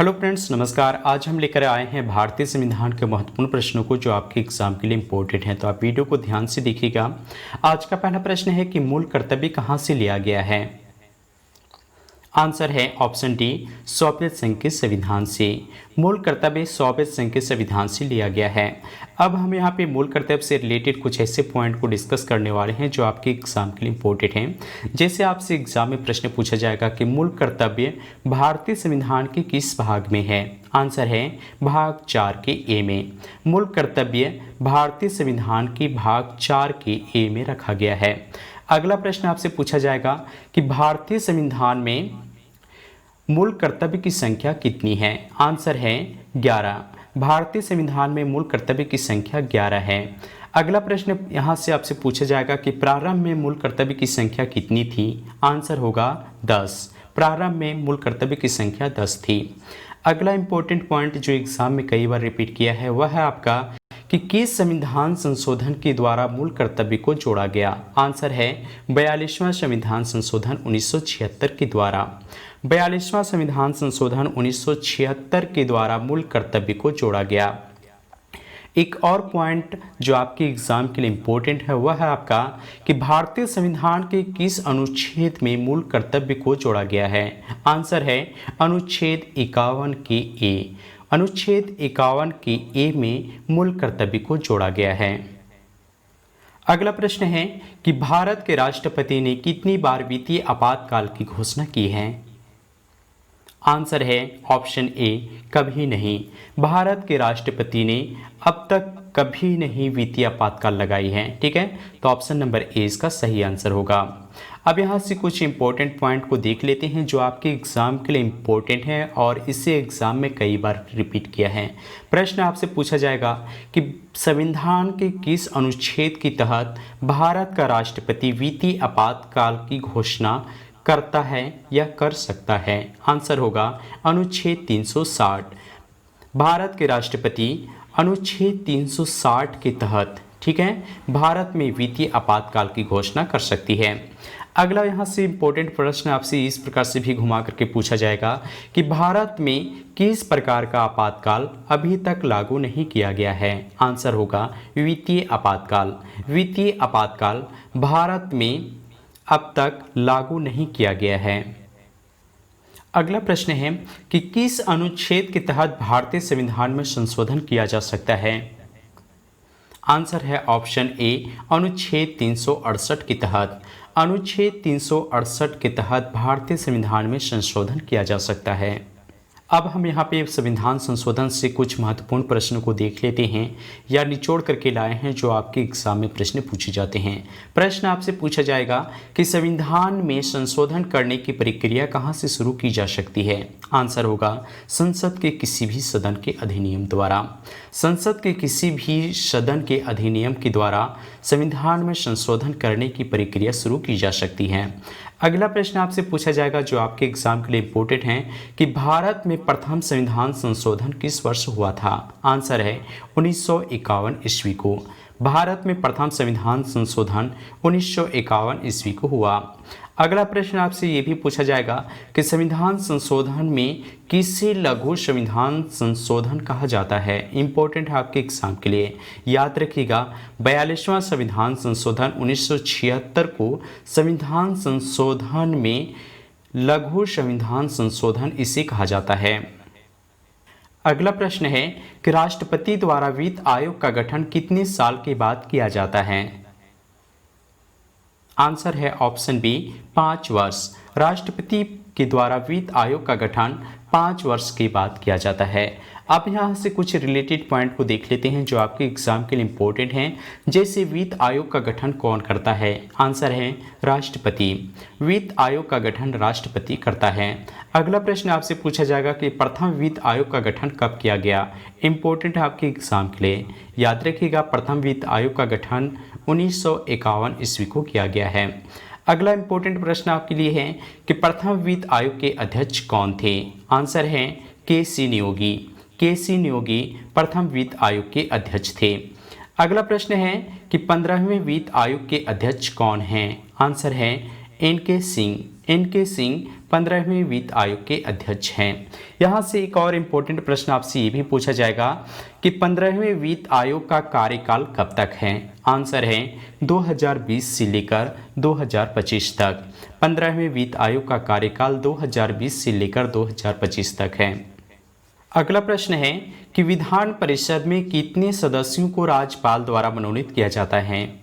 Hello friends, नमस्कार। आज हम लेकर आए हैं भारतीय संविधान के महत्वपूर्ण प्रश्नों को जो आपके एग्जाम के लिए इम्पोर्टेंट हैं। तो आप वीडियो को ध्यान से देखिएगा। आज का पहला प्रश्न है कि मूल कर्तव्य कहाँ से लिया गया है। आंसर है ऑप्शन डी, सोवियत संघ के संविधान से। मूल कर्तव्य सोवियत संघ के संविधान से लिया गया है। अब हम यहाँ पे मूल कर्तव्य से रिलेटेड कुछ ऐसे पॉइंट को डिस्कस करने वाले हैं जो आपके एग्जाम के लिए इम्पोर्टेंट हैं। जैसे आपसे एग्जाम में प्रश्न पूछा जाएगा कि मूल कर्तव्य भारतीय संविधान के किस भाग में है। आंसर है भाग 4 के ए में। मूल कर्तव्य भारतीय संविधान के भाग 4 के ए में रखा गया है। अगला प्रश्न आपसे पूछा जाएगा कि भारतीय संविधान में मूल कर्तव्य की संख्या कितनी है। आंसर है 11। भारतीय संविधान में मूल कर्तव्य की संख्या 11 है। अगला प्रश्न यहाँ से आपसे पूछा जाएगा कि प्रारंभ में मूल कर्तव्य की संख्या कितनी थी। आंसर होगा 10। प्रारंभ में मूल कर्तव्य की संख्या 10 थी। अगला इंपॉर्टेंट पॉइंट जो एग्जाम में कई बार रिपीट किया है वह है आपका कि किस संविधान संशोधन के द्वारा मूल कर्तव्य को जोड़ा गया। आंसर है 42वां संविधान संशोधन 1976 के द्वारा। 42वां संविधान संशोधन 1976 के द्वारा मूल कर्तव्य को जोड़ा गया। एक और पॉइंट जो आपके एग्जाम के लिए इम्पोर्टेंट है वह है आपका कि भारतीय संविधान के किस अनुच्छेद में मूल कर्तव्य को जोड़ा गया है। आंसर है अनुच्छेद 51 के ए। अनुच्छेद 51 के ए में मूल कर्तव्य को जोड़ा गया है। अगला प्रश्न है कि भारत के राष्ट्रपति ने कितनी बार वित्तीय आपातकाल की घोषणा की है। आंसर है ऑप्शन ए, कभी नहीं। भारत के राष्ट्रपति ने अब तक कभी नहीं वित्तीय आपातकाल लगाई है। ठीक है, तो ऑप्शन नंबर ए इसका सही आंसर होगा। अब यहाँ से कुछ इंपॉर्टेंट पॉइंट को देख लेते हैं जो आपके एग्जाम के लिए इम्पोर्टेंट है और इसे एग्जाम में कई बार रिपीट किया है। प्रश्न आपसे पूछा जाएगा कि संविधान के किस अनुच्छेद के तहत भारत का राष्ट्रपति वित्तीय आपातकाल की घोषणा करता है या कर सकता है। आंसर होगा अनुच्छेद 360। भारत के राष्ट्रपति अनुच्छेद 360 के तहत, ठीक है, भारत में वित्तीय आपातकाल की घोषणा कर सकती है। अगला यहाँ से इम्पोर्टेंट प्रश्न आपसे इस प्रकार से भी घुमा करके पूछा जाएगा कि भारत में किस प्रकार का आपातकाल अभी तक लागू नहीं किया गया है। आंसर होगा वित्तीय आपातकाल। वित्तीय आपातकाल भारत में अब तक लागू नहीं किया गया है। अगला प्रश्न है कि किस अनुच्छेद के तहत भारतीय संविधान में संशोधन किया जा सकता है। आंसर है ऑप्शन ए, अनुच्छेद 368 के तहत। अनुच्छेद 368 के तहत भारतीय संविधान में संशोधन किया जा सकता है। अब हम यहाँ पे संविधान संशोधन से कुछ महत्वपूर्ण प्रश्नों को देख लेते हैं या निचोड़ करके लाए हैं जो आपके एग्जाम में प्रश्न पूछे जाते हैं। प्रश्न आपसे पूछा जाएगा कि संविधान में संशोधन करने की प्रक्रिया कहाँ से शुरू की जा सकती है। आंसर होगा संसद के किसी भी सदन के अधिनियम द्वारा। संसद के किसी भी सदन के अधिनियम के द्वारा संविधान में संशोधन करने की प्रक्रिया शुरू की जा सकती है। अगला प्रश्न आपसे पूछा जाएगा जो आपके एग्जाम के लिए इम्पोर्टेंट है कि भारत में प्रथम संविधान संशोधन किस वर्ष हुआ था। आंसर है 1951 ईस्वी को। भारत में प्रथम संविधान संशोधन 1951 ईस्वी को हुआ। अगला प्रश्न आपसे ये भी पूछा जाएगा कि संविधान संशोधन में किसे लघु संविधान संशोधन कहा जाता है। इम्पोर्टेंट है आपके एग्जाम के लिए, याद रखिएगा। 42वां संविधान संशोधन 1976 को संविधान संशोधन में लघु संविधान संशोधन इसे कहा जाता है। अगला प्रश्न है कि राष्ट्रपति द्वारा वित्त आयोग का गठन कितने साल के बाद किया जाता है। आंसर है ऑप्शन बी, 5 वर्ष। राष्ट्रपति के द्वारा वित्त आयोग का गठन 5 वर्ष के बाद किया जाता है। अब यहाँ से कुछ रिलेटेड पॉइंट को देख लेते हैं जो आपके एग्जाम के लिए इम्पोर्टेंट हैं। जैसे वित्त आयोग का गठन कौन करता है। आंसर है राष्ट्रपति। वित्त आयोग का गठन राष्ट्रपति करता है। अगला प्रश्न आपसे पूछा जाएगा कि प्रथम वित्त आयोग का गठन कब किया गया। इम्पोर्टेंट है आपके एग्जाम के लिए, याद रखिएगा। प्रथम वित्त आयोग का गठन 1951 ईस्वी को किया गया है। अगला इंपॉर्टेंट प्रश्न आपके लिए है कि प्रथम वित्त आयोग के अध्यक्ष कौन थे। आंसर है के.सी. नियोगी। के.सी. नियोगी प्रथम वित्त आयोग के अध्यक्ष थे। अगला प्रश्न है कि 15वें वित्त आयोग के अध्यक्ष कौन हैं। आंसर है एन.के. सिंह। एन.के. सिंह 15वें वित्त आयोग के अध्यक्ष हैं। यहाँ से एक और इम्पोर्टेंट प्रश्न आपसे ये भी पूछा जाएगा कि 15वें वित्त आयोग का कार्यकाल कब तक है। आंसर है 2020 से लेकर 2025 तक। 15वें वित्त आयोग का कार्यकाल 2020 से लेकर 2025 तक है। अगला प्रश्न है कि विधान परिषद में कितने सदस्यों को राज्यपाल द्वारा मनोनीत किया जाता है।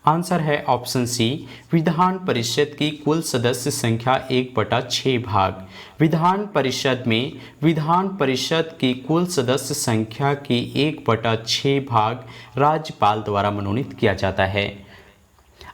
आंसर है ऑप्शन सी, विधान परिषद की कुल सदस्य संख्या 1/6 भाग। विधान परिषद में विधान परिषद की कुल सदस्य संख्या के 1/6 भाग राज्यपाल द्वारा मनोनीत किया जाता है।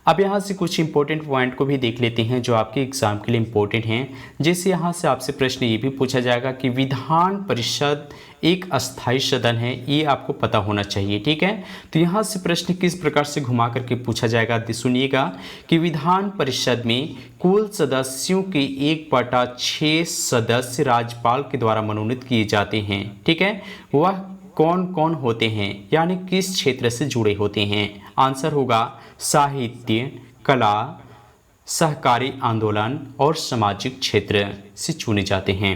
अब यहाँ से कुछ इंपॉर्टेंट पॉइंट को भी देख लेते हैं जो आपके एग्जाम के लिए इंपॉर्टेंट हैं। जैसे यहाँ से आपसे प्रश्न ये भी पूछा जाएगा कि विधान परिषद एक अस्थायी सदन है, ये आपको पता होना चाहिए, ठीक है। तो यहाँ से प्रश्न किस प्रकार से घुमा करके पूछा जाएगा, सुनिएगा कि विधान परिषद में कुल सदस्यों के 1/6 सदस्य राज्यपाल के द्वारा मनोनीत किए जाते हैं, ठीक है। वह कौन कौन होते हैं, यानी किस क्षेत्र से जुड़े होते हैं। आंसर होगा साहित्य, कला, सहकारी आंदोलन और सामाजिक क्षेत्र से चुने जाते हैं।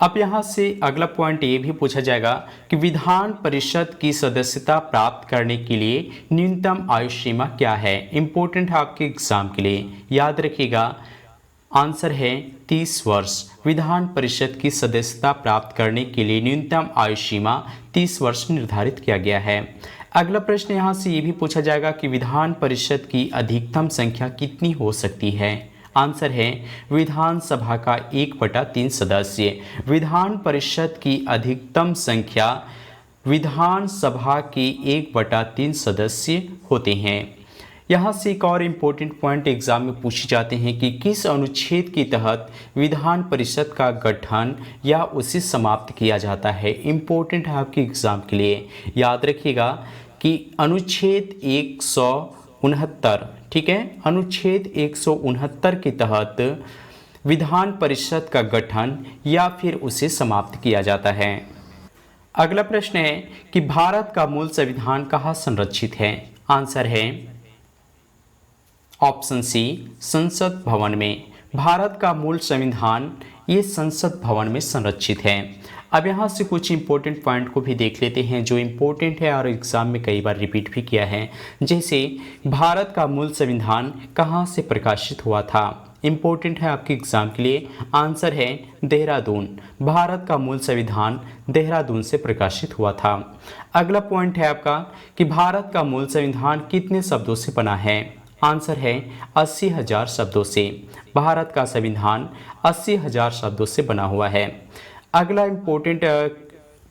अब यहाँ से अगला पॉइंट ये भी पूछा जाएगा कि विधान परिषद की सदस्यता प्राप्त करने के लिए न्यूनतम आयु सीमा क्या है। इम्पोर्टेंट है आपके एग्जाम के लिए, याद रखिएगा। आंसर है 30 वर्ष। विधान परिषद की सदस्यता प्राप्त करने के लिए न्यूनतम आयु सीमा 30 वर्ष निर्धारित किया गया है। अगला प्रश्न यहाँ से ये भी पूछा जाएगा कि विधान परिषद की अधिकतम संख्या कितनी हो सकती है। आंसर है विधानसभा का 1/3 सदस्य। विधान परिषद की अधिकतम संख्या विधानसभा के 1/3 सदस्य होते हैं। यहाँ से एक और इम्पोर्टेंट पॉइंट एग्जाम में पूछे जाते हैं कि किस अनुच्छेद के तहत विधान परिषद का गठन या उसे समाप्त किया जाता है। इम्पोर्टेंट है आपके एग्जाम के लिए, याद रखिएगा कि अनुच्छेद 169, ठीक है, अनुच्छेद 169 के तहत विधान परिषद का गठन या फिर उसे समाप्त किया जाता है। अगला प्रश्न है कि भारत का मूल संविधान कहाँ संरक्षित है। आंसर है ऑप्शन सी, संसद भवन में। भारत का मूल संविधान ये संसद भवन में संरक्षित है। अब यहाँ से कुछ इंपॉर्टेंट पॉइंट को भी देख लेते हैं जो इंपॉर्टेंट है और एग्जाम में कई बार रिपीट भी किया है। जैसे भारत का मूल संविधान कहाँ से प्रकाशित हुआ था। इम्पोर्टेंट है आपके एग्जाम के लिए। आंसर है देहरादून। भारत का मूल संविधान देहरादून से प्रकाशित हुआ था। अगला पॉइंट है आपका कि भारत का मूल संविधान कितने शब्दों से बना है। आंसर है 80,000 शब्दों से। भारत का संविधान 80,000 शब्दों से बना हुआ है। अगला इम्पोर्टेंट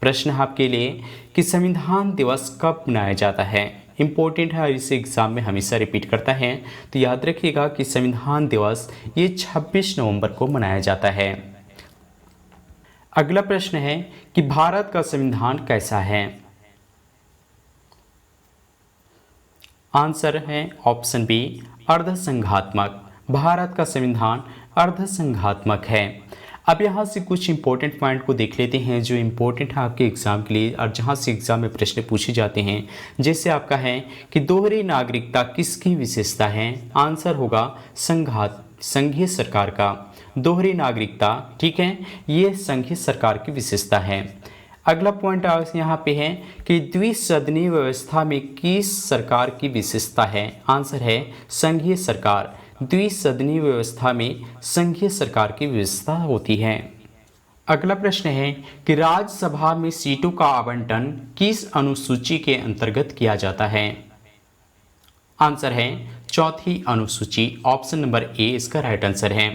प्रश्न है आपके लिए कि संविधान दिवस कब मनाया जाता है। इम्पोर्टेंट है, इस एग्जाम में हमेशा रिपीट करता है, तो याद रखिएगा कि संविधान दिवस ये 26 नवंबर को मनाया जाता है। अगला प्रश्न है कि भारत का संविधान कैसा है। आंसर है ऑप्शन बी, अर्धसंघात्मक। भारत का संविधान अर्धसंघात्मक है। अब यहाँ से कुछ इंपॉर्टेंट पॉइंट को देख लेते हैं जो इंपॉर्टेंट है आपके एग्जाम के लिए और जहाँ से एग्जाम में प्रश्न पूछे जाते हैं। जैसे आपका है कि दोहरी नागरिकता किसकी विशेषता है। आंसर होगा संघीय सरकार का। दोहरी नागरिकता, ठीक है, ये संघीय सरकार की विशेषता है। अगला पॉइंट यहाँ पे है कि द्विसदनीय व्यवस्था में किस सरकार की विशेषता है। आंसर है संघीय सरकार। द्विसदनीय व्यवस्था में संघीय सरकार की व्यवस्था होती है। अगला प्रश्न है कि राज्यसभा में सीटों का आवंटन किस अनुसूची के अंतर्गत किया जाता है। आंसर है चौथी अनुसूची। ऑप्शन नंबर ए इसका राइट आंसर है।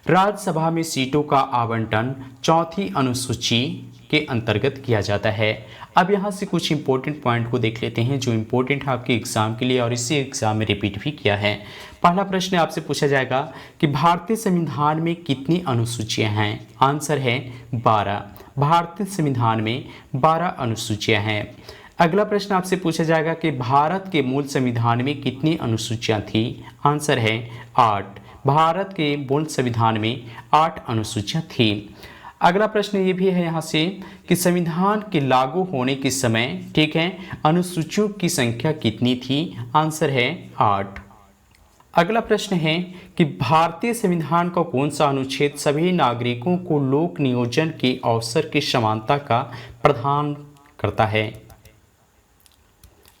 राज्यसभा में सीटों का आवंटन चौथी अनुसूची के अंतर्गत किया जाता है। अब यहाँ से कुछ इंपॉर्टेंट पॉइंट को देख लेते हैं जो इंपॉर्टेंट है आपके एग्जाम के लिए और इसी एग्जाम में रिपीट भी किया है। पहला प्रश्न आपसे पूछा जाएगा कि भारतीय संविधान में कितनी अनुसूचियां हैं। आंसर है 12। भारतीय संविधान में 12 अनुसूचियां हैं। अगला प्रश्न आपसे पूछा जाएगा कि भारत के मूल संविधान में कितनी अनुसूचियां थी। आंसर है 8। भारत के मूल संविधान में 8 अनुसूचियां थी। अगला प्रश्न ये भी है यहाँ से कि संविधान के लागू होने के समय, ठीक है, अनुसूचियों की संख्या कितनी थी। आंसर है 8। अगला प्रश्न है कि भारतीय संविधान का कौन सा अनुच्छेद सभी नागरिकों को लोक नियोजन के अवसर की समानता का प्रदान करता है?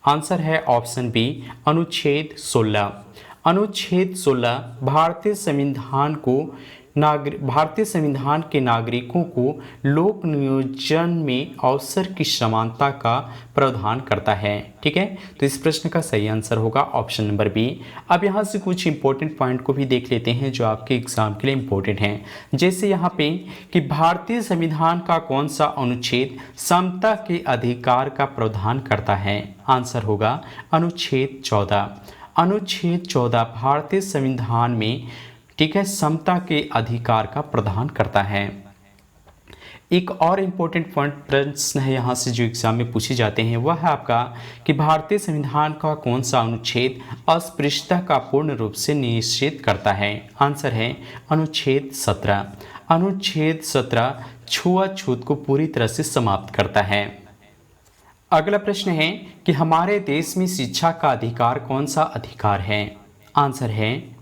आंसर है ऑप्शन बी, अनुच्छेद 16। अनुच्छेद 16 भारतीय संविधान के नागरिकों को लोक नियोजन में अवसर की समानता का प्रावधान करता है। ठीक है, तो इस प्रश्न का सही आंसर होगा ऑप्शन नंबर बी। अब यहाँ से कुछ इंपॉर्टेंट पॉइंट को भी देख लेते हैं जो आपके एग्जाम के लिए इंपॉर्टेंट हैं। जैसे यहाँ पे कि भारतीय संविधान का कौन सा अनुच्छेद समता के अधिकार का प्रावधान करता है? आंसर होगा अनुच्छेद 14। अनुच्छेद 14 भारतीय संविधान में, ठीक है, समता के अधिकार का प्रदान करता है। एक और इम्पोर्टेंट पॉइंट प्रश्न है यहाँ से जो एग्जाम में पूछे जाते हैं, वह है आपका कि भारतीय संविधान का कौन सा अनुच्छेद अस्पृश्यता का पूर्ण रूप से निषेध करता है? आंसर है अनुच्छेद 17। अनुच्छेद 17 छुआछूत को पूरी तरह से समाप्त करता है। अगला प्रश्न है कि हमारे देश में शिक्षा का अधिकार कौन सा अधिकार है? आंसर है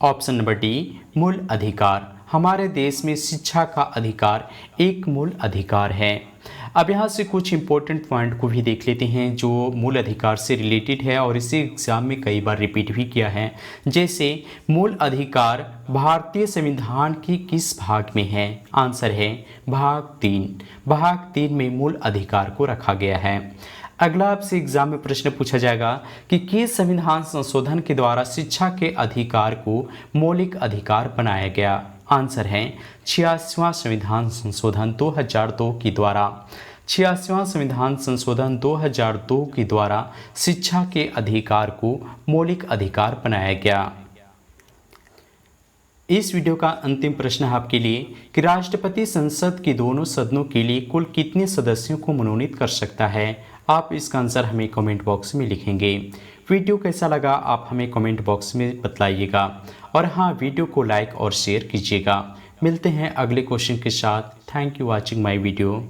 ऑप्शन नंबर डी, मूल अधिकार। हमारे देश में शिक्षा का अधिकार एक मूल अधिकार है। अब यहाँ से कुछ इंपॉर्टेंट पॉइंट को भी देख लेते हैं जो मूल अधिकार से रिलेटेड है और इसे एग्जाम में कई बार रिपीट भी किया है। जैसे मूल अधिकार भारतीय संविधान के किस भाग में है? आंसर है भाग 3। भाग 3 में मूल अधिकार को रखा गया है। अगला आपसे एग्जाम में प्रश्न पूछा जाएगा कि किस संविधान संशोधन के द्वारा शिक्षा के अधिकार को मौलिक अधिकार बनाया गया? आंसर है 86वां संविधान संशोधन 2002 के द्वारा। 86वां संविधान संशोधन 2002 के द्वारा शिक्षा के अधिकार को मौलिक अधिकार बनाया गया। इस वीडियो का अंतिम प्रश्न है आपके लिए कि राष्ट्रपति संसद के दोनों सदनों के लिए कुल कितने सदस्यों को मनोनीत कर सकता है? आप इसका आंसर हमें कमेंट बॉक्स में लिखेंगे। वीडियो कैसा लगा आप हमें कमेंट बॉक्स में बतलाइएगा और हाँ, वीडियो को लाइक और शेयर कीजिएगा। मिलते हैं अगले क्वेश्चन के साथ। Thank you watching my video.